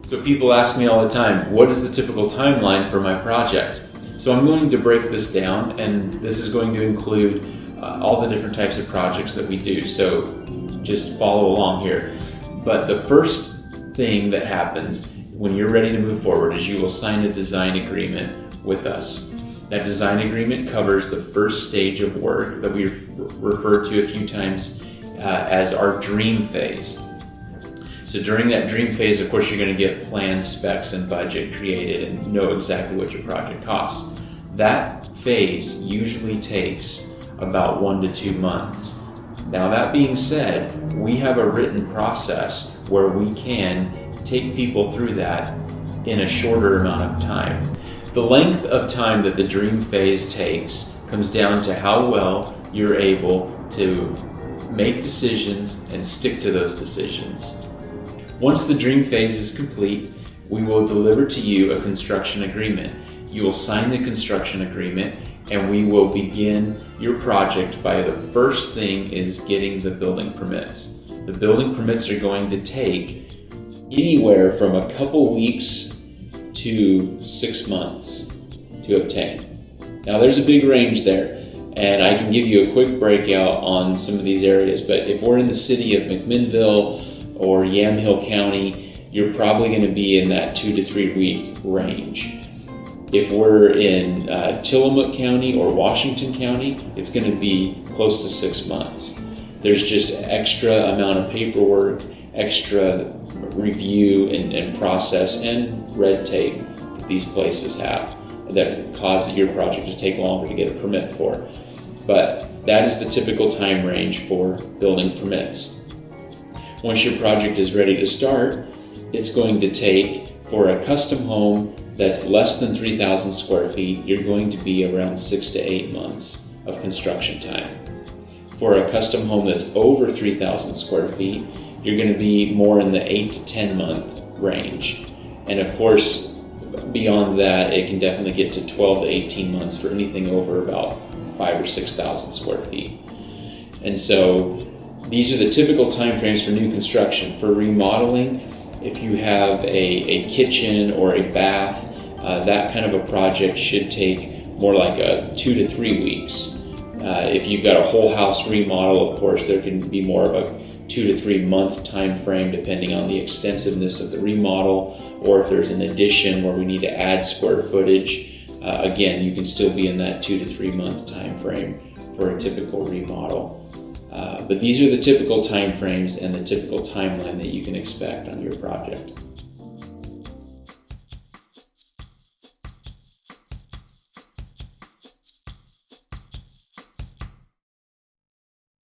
So people ask me all the time, what is the typical timeline for my project? So I'm going to break this down, and this is going to include all the different types of projects that we do. So just follow along here. But the first thing that happens when you're ready to move forward is you will sign a design agreement with us. That design agreement covers the first stage of work that we refer to a few times as our dream phase. So during that dream phase, of course, you're going to get plans, specs, and budget created and know exactly what your project costs. That phase usually takes about 1 to 2 months. Now, that being said, we have a written process where we can take people through that in a shorter amount of time. The length of time that the dream phase takes comes down to how well you're able to make decisions and stick to those decisions. Once the dream phase is complete, we will deliver to you a construction agreement. You will sign the construction agreement, and we will begin your project by the first thing is getting the building permits. The building permits are going to take anywhere from a couple weeks to 6 months to obtain. Now there's a big range there, and I can give you a quick breakout on some of these areas, but if we're in the city of McMinnville or Yamhill County, you're probably going to be in that 2 to 3 week range. If we're in Tillamook County or Washington County, it's going to be close to 6 months. There's just extra amount of paperwork, extra review and process and red tape that these places have that causes your project to take longer to get a permit for. But that is the typical time range for building permits. Once your project is ready to start, it's going to take, for a custom home that's less than 3,000 square feet, you're going to be around 6 to 8 months of construction time. For a custom home that's over 3,000 square feet, you're going to be more in the 8 to 10 month range. And of course, beyond that, it can definitely get to 12 to 18 months for anything over about 5,000 or 6,000 square feet. And so these are the typical timeframes for new construction. For remodeling, if you have a kitchen or a bath, that kind of a project should take more like 2 to 3 weeks. If you've got a whole house remodel, of course, there can be more of a 2 to 3 month time frame depending on the extensiveness of the remodel, or if there's an addition where we need to add square footage. Again, you can still be in that 2 to 3 month time frame for a typical remodel. But these are the typical time frames and the typical timeline that you can expect on your project.